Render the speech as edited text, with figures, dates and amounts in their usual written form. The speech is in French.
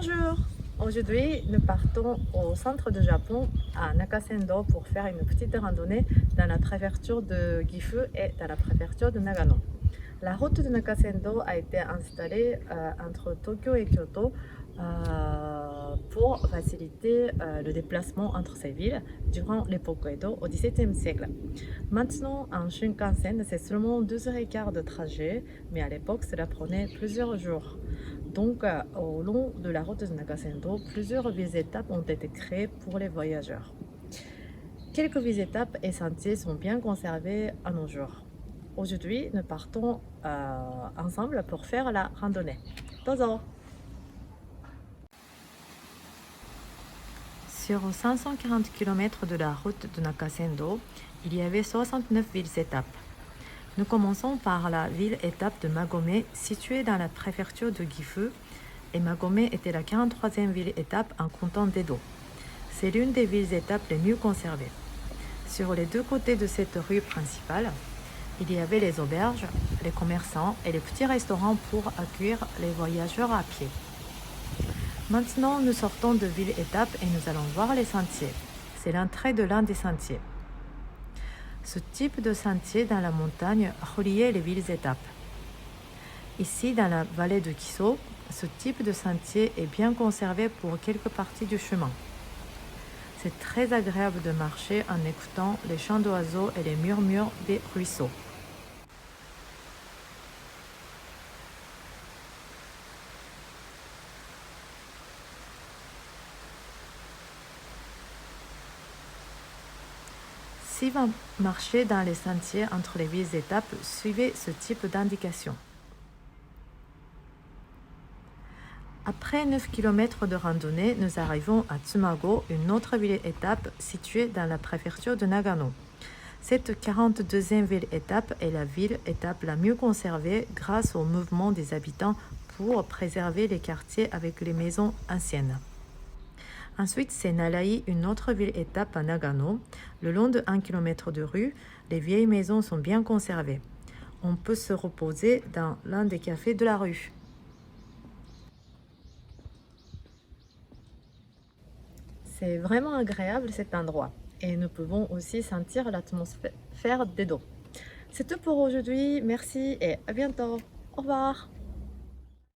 Bonjour! Aujourd'hui, nous partons au centre du Japon, à Nakasendo, pour faire une petite randonnée dans la préfecture de Gifu et dans la préfecture de Nagano. La route de Nakasendo a été installée entre Tokyo et Kyoto pour faciliter le déplacement entre ces villes durant l'époque Edo au XVIIe siècle. Maintenant, un Shinkansen, c'est seulement 2h15 de trajet, mais à l'époque, cela prenait plusieurs jours. Donc, au long de la route de Nakasendo, plusieurs villes-étapes ont été créées pour les voyageurs. Quelques villes-étapes et sentiers sont bien conservés à nos jours. Aujourd'hui, nous partons ensemble pour faire la randonnée. Dozo! Sur 540 km de la route de Nakasendo, il y avait 69 villes-étapes. Nous commençons par la ville-étape de Magome, située dans la préfecture de Gifu, et Magome était la 43e ville-étape en comptant d'Edo. C'est l'une des villes-étapes les mieux conservées. Sur les deux côtés de cette rue principale, il y avait les auberges, les commerçants et les petits restaurants pour accueillir les voyageurs à pied. Maintenant, nous sortons de ville-étape et nous allons voir les sentiers. C'est l'entrée de l'un des sentiers. Ce type de sentier dans la montagne reliait les villes-étapes. Ici, dans la vallée de Kiso, ce type de sentier est bien conservé pour quelques parties du chemin. C'est très agréable de marcher en écoutant les chants d'oiseaux et les murmures des ruisseaux. Si vous marchez dans les sentiers entre les villes-étapes, suivez ce type d'indication. Après 9 km de randonnée, nous arrivons à Tsumago, une autre ville-étape située dans la préfecture de Nagano. Cette 42e ville-étape est la ville-étape la mieux conservée grâce au mouvement des habitants pour préserver les quartiers avec les maisons anciennes. Ensuite, c'est Nalai, une autre ville-étape à Nagano. Le long de 1 km de rue, les vieilles maisons sont bien conservées. On peut se reposer dans l'un des cafés de la rue. C'est vraiment agréable cet endroit et nous pouvons aussi sentir l'atmosphère d'Edo. C'est tout pour aujourd'hui, merci et à bientôt. Au revoir.